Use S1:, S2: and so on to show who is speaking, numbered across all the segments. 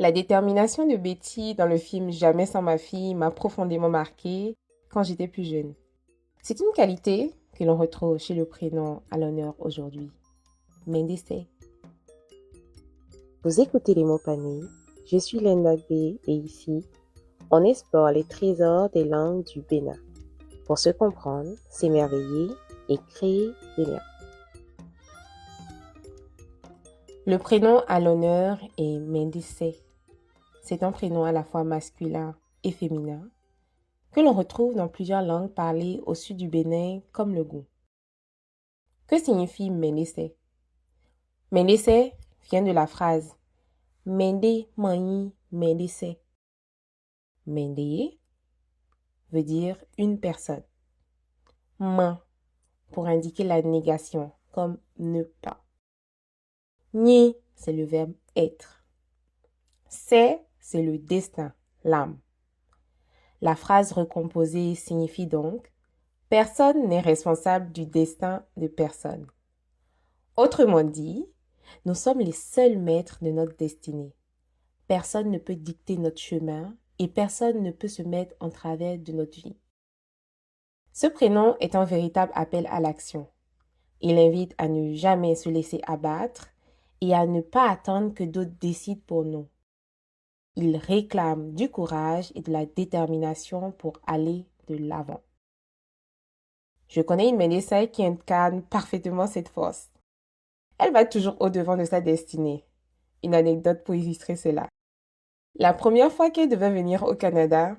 S1: La détermination de Betty dans le film Jamais sans ma fille m'a profondément marquée quand j'étais plus jeune. C'est une qualité que l'on retrouve chez le prénom à l'honneur aujourd'hui, Mendice.
S2: Vous écoutez les mots panés, je suis Lenda B et ici, on explore les trésors des langues du Bénin pour se comprendre, s'émerveiller et créer des liens.
S1: Le prénom à l'honneur est Mendice. C'est un prénom à la fois masculin et féminin que l'on retrouve dans plusieurs langues parlées au sud du Bénin comme le Gou. Que signifie Mendice? Mendice vient de la phrase Mende Mani Mendice. Mende veut dire une personne. Man pour indiquer la négation, comme ne pas. Ni, c'est le verbe être. C'est le destin, l'âme. La phrase recomposée signifie donc personne n'est responsable du destin de personne. Autrement dit, nous sommes les seuls maîtres de notre destinée. Personne ne peut dicter notre chemin et personne ne peut se mettre en travers de notre vie. Ce prénom est un véritable appel à l'action. Il invite à ne jamais se laisser abattre et à ne pas attendre que d'autres décident pour nous. Il réclame du courage et de la détermination pour aller de l'avant. Je connais une Ménécée qui incarne parfaitement cette force. Elle va toujours au-devant de sa destinée. Une anecdote pour illustrer cela. La première fois qu'elle devait venir au Canada,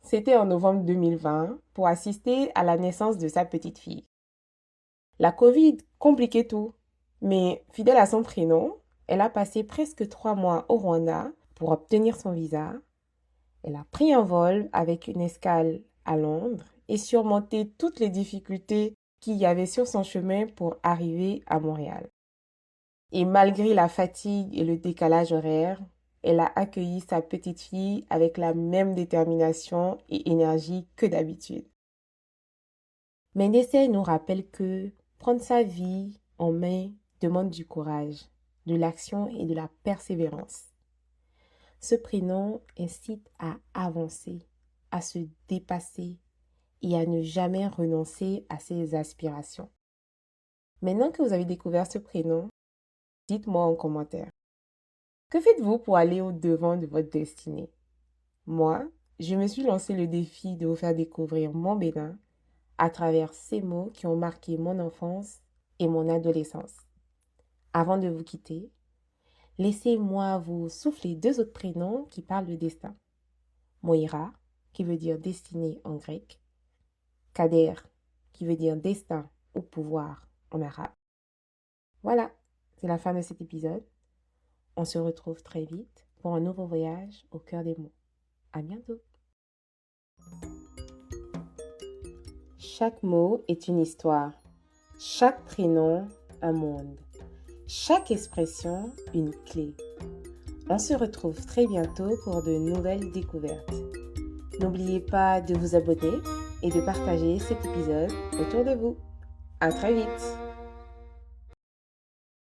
S1: c'était en novembre 2020 pour assister à la naissance de sa petite fille. La Covid compliquait tout, mais fidèle à son prénom, elle a passé presque 3 mois au Rwanda pour obtenir son visa. Elle a pris un vol avec une escale à Londres et surmonté toutes les difficultés qu'il y avait sur son chemin pour arriver à Montréal. Et malgré la fatigue et le décalage horaire, elle a accueilli sa petite fille avec la même détermination et énergie que d'habitude. Mendice nous rappelle que prendre sa vie en main demande du courage, de l'action et de la persévérance. Ce prénom incite à avancer, à se dépasser et à ne jamais renoncer à ses aspirations. Maintenant que vous avez découvert ce prénom, dites-moi en commentaire. Que faites-vous pour aller au-devant de votre destinée? Moi, je me suis lancé le défi de vous faire découvrir mon Bénin à travers ces mots qui ont marqué mon enfance et mon adolescence. Avant de vous quitter, laissez-moi vous souffler 2 autres prénoms qui parlent de destin. Moïra, qui veut dire destinée en grec. Kader, qui veut dire destin ou pouvoir en arabe. Voilà, c'est la fin de cet épisode. On se retrouve très vite pour un nouveau voyage au cœur des mots. À bientôt. Chaque mot est une histoire. Chaque prénom, un monde. Chaque expression, une clé. On se retrouve très bientôt pour de nouvelles découvertes. N'oubliez pas de vous abonner et de partager cet épisode autour de vous. À très vite!